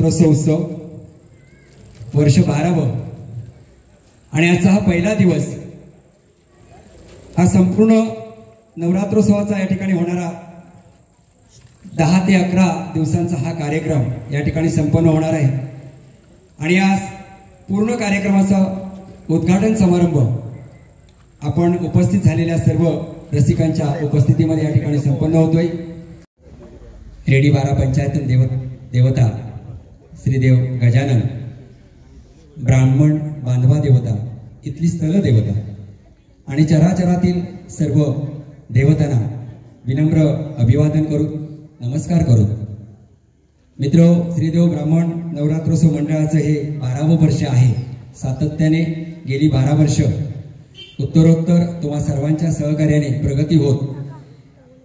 नवरात्रोत्सव उत्सव वर्ष 12व आणि आजचा हा पहिला दिवस, हा संपूर्ण नवरात्रोत्सवाचा या ठिकाणी होणारा 10 ते 11 दिवसांचा हा कार्यक्रम या ठिकाणी संपन्न होणार आहे। आणि आज पूर्ण कार्यक्रमाचा उद्घाटन समारंभ आपण उपस्थित झालेल्या सर्व रसिकांच्या उपस्थितीमध्ये या ठिकाणी संपन्न होतोय। रेडी 12 पंचायतन देवता श्रीदेव गजानन, ब्राह्मण बांधवा देवता, इथली स्थल देवता आणि चराचरातील सर्व देवतांना विनम्र अभिवादन करू, नमस्कार करू। मित्र, श्रीदेव ब्राह्मण नवरात्रोत्सव मंडळाचं हे 12वं वर्ष आहे। सातत्याने गेली 12 वर्ष उत्तरोत्तर तुम्हा सर्वांच्या सहकार्याने प्रगती होत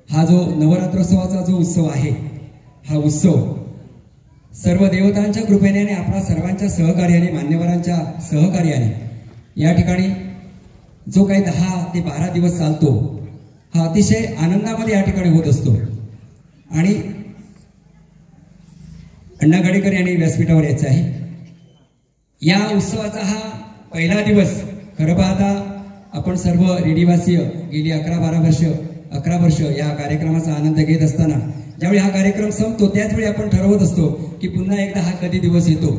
हा जो नवरात्रोत्सवाचा जो उत्सव आहे, हा उत्सव सर्व देवतांच्या कृपेने आणि आपल्या सर्वांच्या सहकार्याने, मान्यवरांच्या सहकार्याने या ठिकाणी जो काही 10 ते 12 दिवस चालतो, हा अतिशय आनंदामध्ये या ठिकाणी होत असतो। आणि अण्णा गडेकर यांनी व्यासपीठावर यायचं आहे। या उत्सवाचा हा पहिला दिवस खरं पाहता आपण सर्व रेडीवासीय गेली 11 वर्ष या कार्यक्रमाचा आनंद घेत असताना ज्यावेळी हा कार्यक्रम संपतो त्याचवेळी आपण ठरवत असतो की पुन्हा एकदा हा कधी दिवस येतो।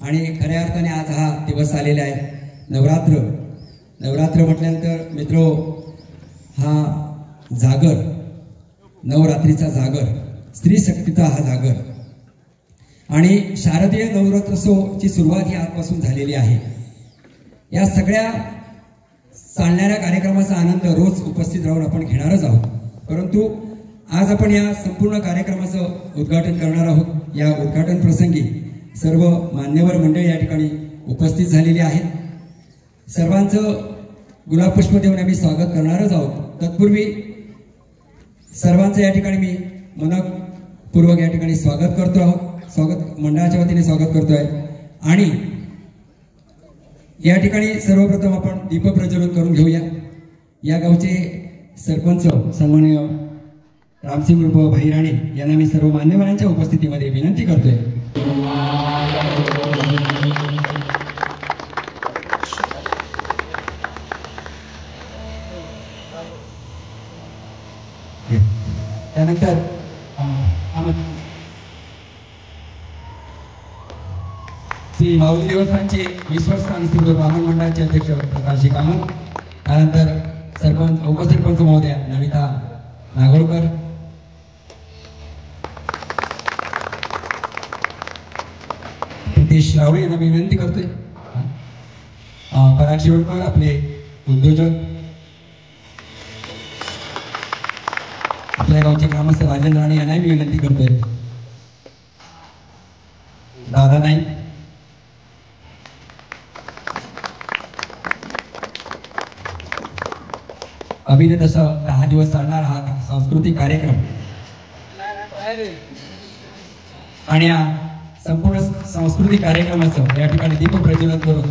आणि खऱ्या अर्थाने आज हा दिवस आलेला आहे। नवरात्र म्हटल्यानंतर मित्रो, हा जागर, नवरात्रीचा जागर, स्त्री शक्तीचा हा जागर आणि शारदीय नवरात्रोत्सवची सुरुवात ही आजपासून झालेली आहे। या सगळ्या चालणाऱ्या कार्यक्रमाचा आनंद रोज उपस्थित राहून आपण घेणारच आहोत, परंतु आज आपण या संपूर्ण कार्यक्रमाचं उद्घाटन करणार आहोत। या उद्घाटन प्रसंगी सर्व मान्यवर मंडळी या ठिकाणी उपस्थित झालेली आहेत। सर्वांचं गुलाबपुष्प देऊन आम्ही स्वागत करणारच आहोत। तत्पूर्वी सर्वांचं या ठिकाणी मी मनपूर्वक या ठिकाणी स्वागत करतो आहोत, स्वागत मंडळाच्या वतीने स्वागत करतोय। आणि या ठिकाणी सर्वप्रथम आपण दीपप्रज्वलन करून घेऊया। या गावचे सरपंच सन्माननीय रामसिंग उर्फ भैराणे यांना मी सर्व मान्यवरांच्या उपस्थितीमध्ये विनंती करतोय। त्यानंतर श्री माऊली देवस्थानचे विश्वस्त आणि श्री ब्राह्मण मंडळाचे अध्यक्ष प्रकाश कामत, त्यानंतर सरपंच उपसरपंच महोदया नमिता नागोळकर, नितेश रावळे यांना मी विनंती करतोय। पराग शिवडकर आपले उद्योजक, आपल्या गावचे ग्रामस्थ राजेंद्र राणे यांनाही मी विनंती करतोय। दादा नाईक, अभिनेत असं 10 दिवस चालणार हा सांस्कृतिक कार्यक्रम आणि या संपूर्ण सांस्कृतिक कार्यक्रमाचं या ठिकाणी दीपप्रज्वलन करून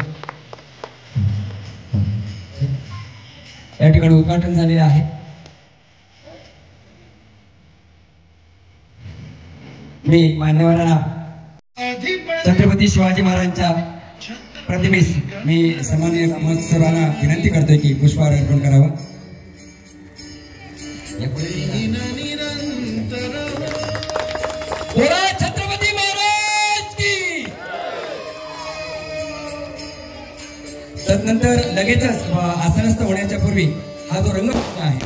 या ठिकाणी उद्घाटन झालेले आहे। मी मान्यवरांना छत्रपती शिवाजी महाराजांच्या प्रतिमेस मी सन्माननीय सर्वांना विनंती करतोय की पुष्पहार अर्पण करावा। छत्रपती महाराज की। तदनंतर लगेचच आसनस्थ होण्याच्या पूर्वी हा जो रंगमंच आहे,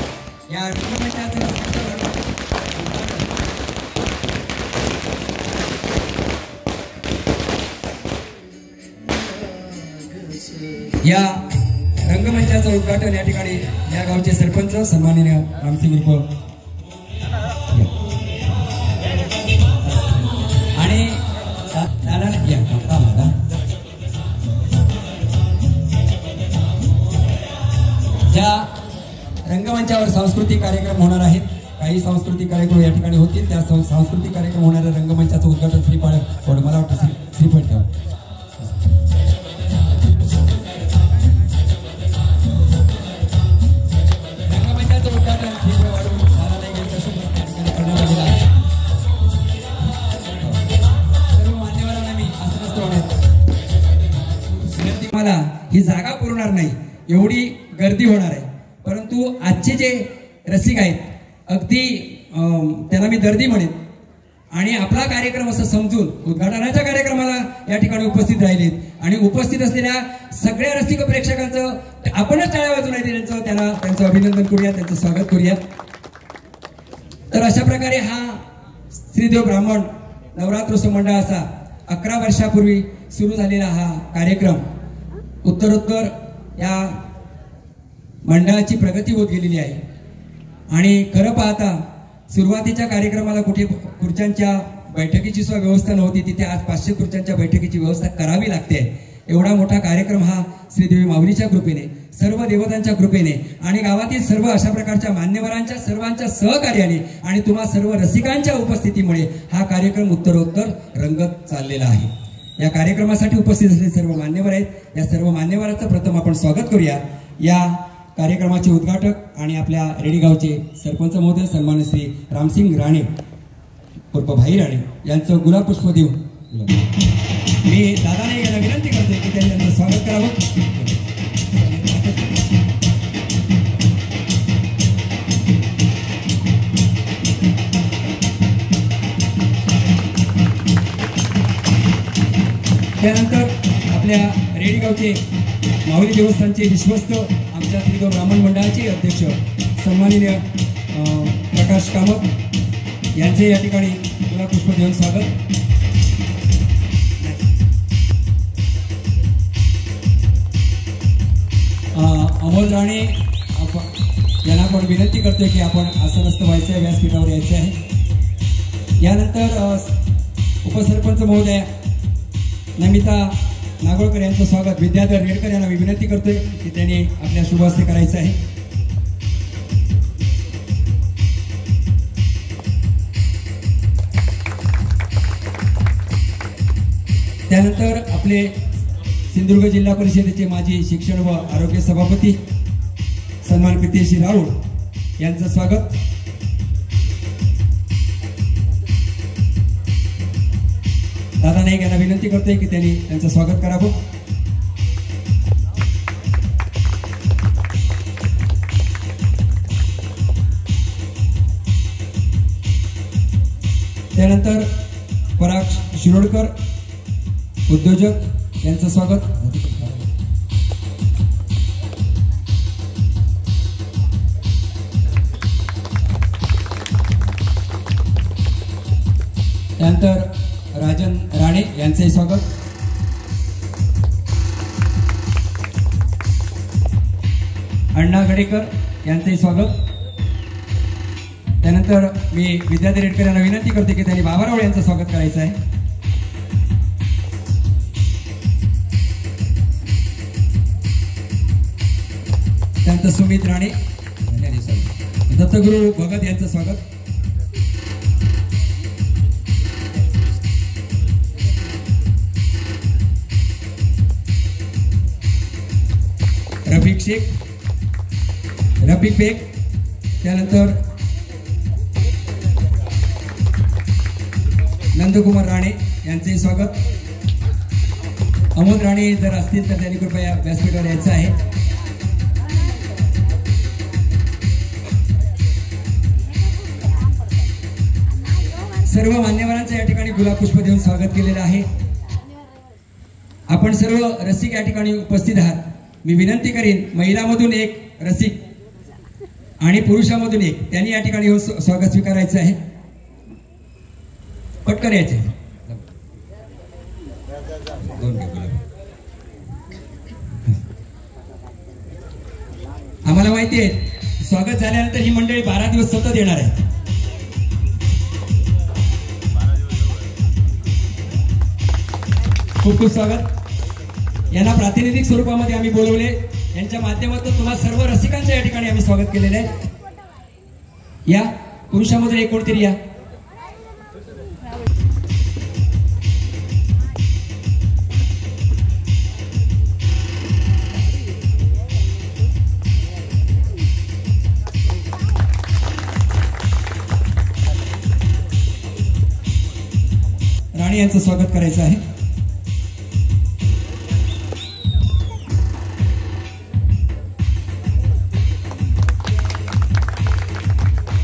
या रंगमंचाचा या रंगमंचाचं उद्घाटन या ठिकाणी या गावचे सरपंच सन्माननीय रामसिंग उर्फ आणि ज्या रंगमंचावर सांस्कृतिक कार्यक्रम होणार आहेत, काही सांस्कृतिक कार्यक्रम या ठिकाणी होतील, त्या सांस्कृतिक कार्यक्रम होणाऱ्या रंगमंचाचं उद्घाटन श्रीफळ, मला वाटतं श्रीफळ ठेवा। सर्व मान्यवर कार्यक्रमाला ही जागा पुरणार नाही एवढी गर्दी होणार आहे. परंतु आजचे जे रसिक आहेत अगदी त्यांना मी दर्दी म्हणेन आणि आपला कार्यक्रम असं समजून उद्घाटनाच्या कार्यक्रमाला या ठिकाणी उपस्थित राहिलेत आणि उपस्थित असलेल्या सगळ्या रसिक प्रेक्षकांचं आपणच टाळ्या वाजून त्यांचं अभिनंदन करूया, त्यांचं स्वागत करूया. तर अशा प्रकारे हा श्रीदेव ब्राह्मण नवरात्रोत्सव मंडळाचा 11 वर्षापूर्वी सुरू झालेला हा कार्यक्रम उत्तरोत्तर या मंडळाची प्रगती होत गेलेली आहे. आणि खरं पाहता सुरुवातीच्या कार्यक्रमाला कुठे खुर्च्यांच्या बैठकीची सुद्धा व्यवस्था नव्हती, तिथे आज 500 खुर्च्यांच्या बैठकीची व्यवस्था करावी लागते. एवढा मोठा कार्यक्रम हा श्रीदेवी माऊलीच्या कृपेने, सर्व देवतांच्या कृपेने आणि गावातील सर्व अशा प्रकारच्या मान्यवरांच्या सर्वांच्या सहकार्याने आणि तुम्हा सर्व रसिकांच्या उपस्थितीमुळे हा कार्यक्रम उत्तरोत्तर रंगत चाललेला आहे. या कार्यक्रमासाठी उपस्थित असलेले सर्व मान्यवर आहेत. या सर्व मान्यवरांचं प्रथम आपण स्वागत करूया. या कार्यक्रमाचे उद्घाटक आणि आपल्या रेडीगावचे सरपंच महोदय सन्मान्य श्री रामसिंग राणे उर्फ भाई राणे यांचं गुलाब पुष्प देऊन मी दादाने यांना विनंती करते की त्यांनी त्यांचं स्वागत करावं. त्यानंतर आपल्या रेडीगावचे माऊली देवस्थानचे विश्वस्त आमच्या श्रीदेव ब्राह्मण मंडळाचे अध्यक्ष सन्माननीय प्रकाश कामत यांचे या ठिकाणी गुलाब पुष्प देऊन स्वागत. अमोल राणे यांना आपण विनंती करतोय की आपण आसनस्थ व्हायचं आहे, व्यासपीठावर यायचं आहे. यानंतर उपसरपंच महोदय नमिता नागोळकर यांचं स्वागत. विद्याधर रेडकर यांना मी विनंती करतोय की त्यांनी आपल्या शुभ हस्ते करायचं आहे. त्यानंतर आपले सिंधुदुर्ग जिल्हा परिषदेचे माजी शिक्षण व आरोग्य सभापती सन्मान प्रितेश राऊळ यांचं स्वागत. दादा नाईक यांना विनंती करतोय की त्यांनी त्यांचं स्वागत करावं. त्यानंतर पराग शिरोडकर उद्योजक यांचं स्वागत. त्यानंतर राजन राणे यांचंही स्वागत. अण्णा गडेकर यांचंही स्वागत. त्यानंतर मी विद्याधर रेडकर यांना विनंती करते की त्यांनी बाबाराव यांचं स्वागत करायचं आहे. त्यानंतर सुमित राणे, दत्तगुरु भगत यांचं स्वागत. रफिक शेख, रफिक बेग, त्यानंतर नंदकुमार राणे यांचे स्वागत. अमोल राणे जर असतील तर त्यांनी कृपया व्यासपीठावर यायचं आहे. सर्व मान्यवरांचं या ठिकाणी गुलाब पुष्प देऊन स्वागत केलेलं आहे. आपण सर्व रसिक या ठिकाणी उपस्थित आहात. मी विनंती करीन महिलामधून एक रसिक आणि पुरुषामधून एक त्यांनी या ठिकाणी स्वागत स्वीकारायचं आहे. पटकन यायचे. आम्हाला माहिती आहे स्वागत झाल्यानंतर ही मंडळी 12 दिवस सतत येणार आहे. खूप खूप स्वागत. यांना प्रातिनिधिक स्वरूपामध्ये आम्ही बोलवले. यांच्या माध्यमातून तुम्हा सर्व रसिकांच्या या ठिकाणी आम्ही स्वागत केलेलं आहे. या पुरुषामधून एक कोणतरी या. राणे यांचं स्वागत करायचं आहे.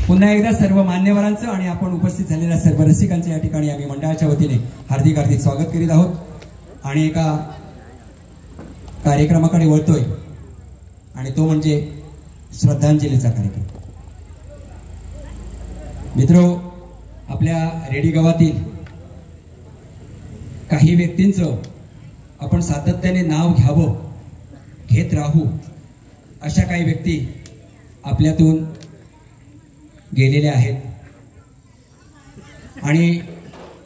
पुन्हा एकदा सर्व मान्यवरांचं आणि आपण उपस्थित झालेल्या सर्व रसिकांचं या ठिकाणी आम्ही मंडळाच्या वतीने हार्दिक हार्दिक स्वागत करीत आहोत आणि एका कार्यक्रमाकडे वळतोय आणि तो म्हणजे श्रद्धांजलीचा कार्यक्रम. मित्रो, आपल्या रेडी गावातील काही व्यक्तींचं आपण सातत्याने नाव घ्यावं, घेत राहू, अशा काही व्यक्ती आपल्यातून गेलेल्या आहेत आणि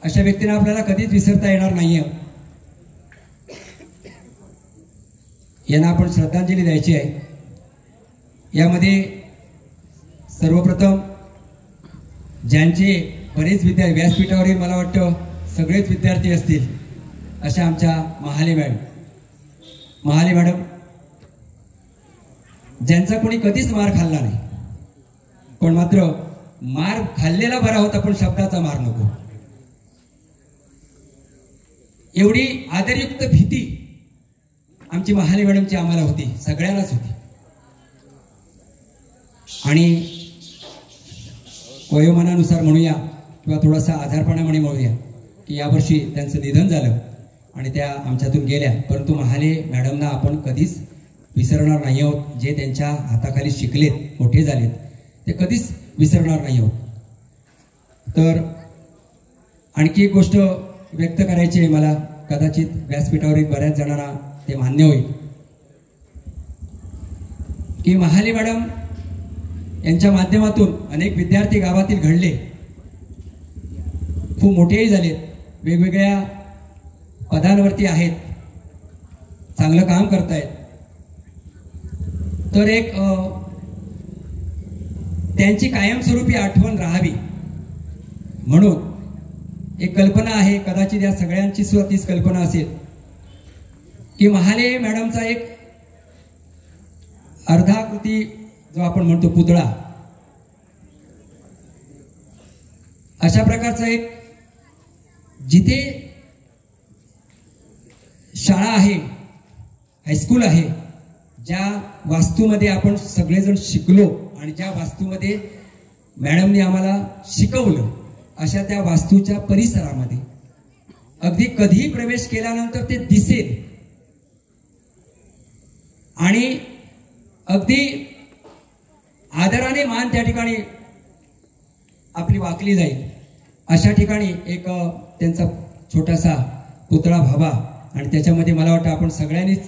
अशा व्यक्तींना आपल्याला कधीच विसरता येणार नाहीये. यांना आपण श्रद्धांजली द्यायची आहे. यामध्ये सर्वप्रथम ज्यांचे बरेच विद्यार्थी व्यासपीठावरील मला वाटतं सगळेच विद्यार्थी असतील अशा आमच्या महाले मॅडम ज्यांचा कोणी कधीच मार खाल्ला नाही, पण मात्र मार खाल्लेला बरा होता पण शब्दाचा मार नको, एवढी आदरयुक्त भीती आमची महाले मॅडमची आम्हाला होती, सगळ्यांनाच होती. आणि वयोमानानुसार म्हणूया किंवा थोडासा आजारपणामुळे म्हणूया की यावर्षी त्यांचं निधन झालं आणि त्या आमच्यातून गेल्या, परंतु महाले मॅडमना आपण कधीच विसरणार नाही आहोत. जे त्यांच्या हाताखाली शिकलेत, मोठे झालेत, ते कधीच विसरणार नाही आहोत. तर आणखी एक गोष्ट व्यक्त करायची आहे मला, कदाचित व्यासपीठावरील बऱ्याच जणांना ते मान्य होईल की महाले मॅडम यांच्या माध्यमातून अनेक विद्यार्थी गावातील घडले, खूप मोठेही झालेत, वेगवेगळ्या पदांवरती आहेत, चांगलं काम करतायत. तर एक त्यांची कायमस्वरूपी आठवण राहावी म्हणून एक कल्पना आहे, कदाचित या सगळ्यांची सुद्धा तीच कल्पना असेल की महाले मॅडमचा एक अर्धाकृती जो आपण म्हणतो पुतळा, अशा प्रकारचा एक जिथे शाळा आहे, हायस्कूल आहे, ज्या वास्तूमध्ये आपण सगळेजण शिकलो आणि ज्या वास्तूमध्ये मॅडमने आम्हाला शिकवलं, अशा त्या वास्तूच्या परिसरामध्ये अगदी कधीही प्रवेश केल्यानंतर ते दिसेल आणि अगदी आदराने मान त्या ठिकाणी आपली वाकली जाईल, अशा ठिकाणी एक त्यांचा छोटासा पुतळा व्हावा. आणि त्याच्यामध्ये मला वाटतं आपण सगळ्यांनीच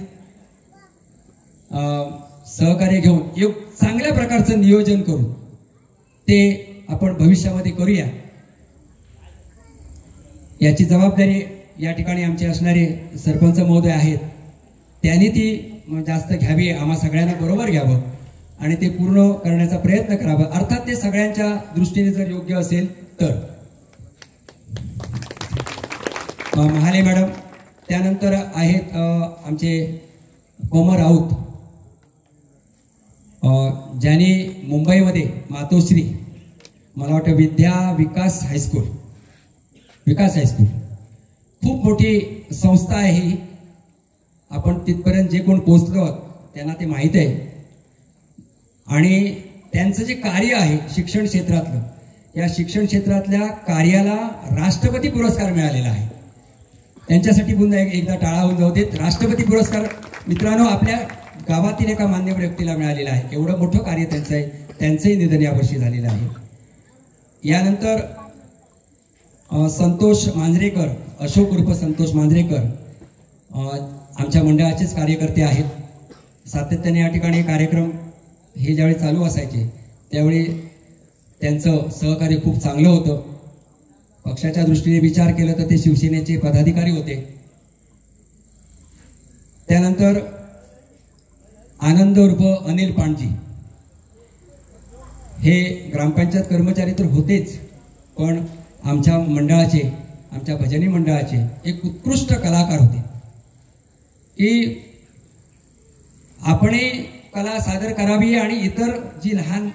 सहकार्य घेऊन एक चांगल्या प्रकारचं नियोजन करू, ते आपण भविष्यामध्ये करूया. याची जबाबदारी या ठिकाणी आमचे असणारे सरपंच महोदय आहेत, त्यांनी ती जास्त घ्यावी, आम्हा सगळ्यांना बरोबर घ्यावं आणि ते पूर्ण करण्याचा प्रयत्न करावा. अर्थात ते सगळ्यांच्या दृष्टीने जर योग्य असेल तर. महाले मॅडम, त्यानंतर आहेत आमचे कोमर राऊत, ज्यांनी मुंबईमध्ये मातोश्री, मला वाटतं विकास हायस्कूल खूप मोठी संस्था आहे ही. आपण तिथपर्यंत जे कोण पोहोचलो त्यांना ते माहीत आहे. आणि त्यांचं जे कार्य आहे शिक्षण क्षेत्रातलं, या शिक्षण क्षेत्रातल्या कार्याला राष्ट्रपती पुरस्कार मिळालेला आहे. त्यांच्यासाठी पुन्हा एकदा टाळा होऊन जाऊ देत. राष्ट्रपती पुरस्कार मित्रांनो आपल्या गावातील एका मान्यवर व्यक्तीला मिळालेला आहे. एवढं मोठं कार्य त्यांचं आहे. त्यांचंही निधन यावर्षी झालेलं आहे. यानंतर संतोष मांजरेकर, अशोक उर्फ संतोष मांजरेकर, आमच्या मंडळाचेच कार्यकर्ते आहेत. सातत्याने या ठिकाणी कार्यक्रम हे ज्यावेळी चालू असायचे त्यावेळी त्यांचं सहकार्य खूप चांगलं होतं. पक्षाच्या दृष्टीने विचार केला तर ते शिवसेनेचे पदाधिकारी होते. त्यानंतर आनंद उर्फ अनिल पांडजी, हे ग्रामपंचायत कर्मचारी तर होतेच, पण आमच्या मंडळाचे, आमच्या भजनी मंडळाचे एक उत्कृष्ट कलाकार होते की आपण कला सादर करावी आणि इतर जी लहान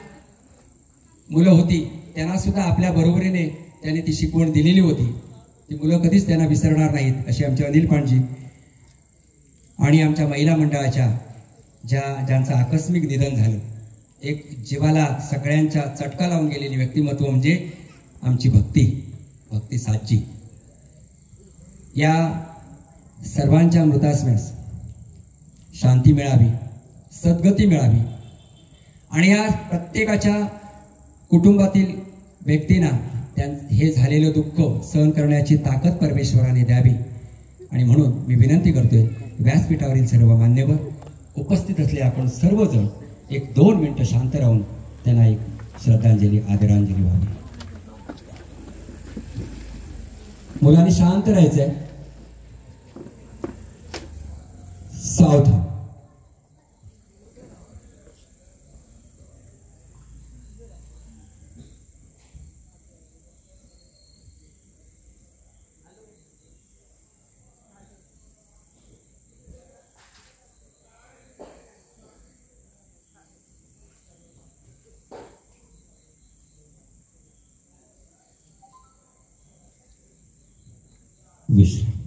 मुलं होती त्यांना सुद्धा आपल्या बरोबरीने त्यांनी ती शिकवण दिलेली होती. ती मुलं कधीच त्यांना विसरणार नाहीत, अशी आमचे अनिल पांडजी. आणि आमच्या महिला मंडळाच्या ज्यांचं आकस्मिक निधन झालं एक जीवाला सगळ्यांच्या चटका लावून गेलेली व्यक्तिमत्व म्हणजे आमची भक्ती साची. या सर्वांच्या मृतात्म्यास शांती मिळावी, सद्गती मिळावी आणि या प्रत्येकाच्या कुटुंबातील व्यक्तींना हे झालेलं दुःख सहन करण्याची ताकद परमेश्वराने द्यावी. आणि म्हणून मी विनंती करतोय, व्यासपीठावरील सर्व मान्यवर उपस्थित असले आपण सर्वजण 1-2 मिनिटं शांत राहून त्यांना एक श्रद्धांजली, आदरांजली व्हावी. मुलांनी शांत राहायचंय, सावधान. विश्राम.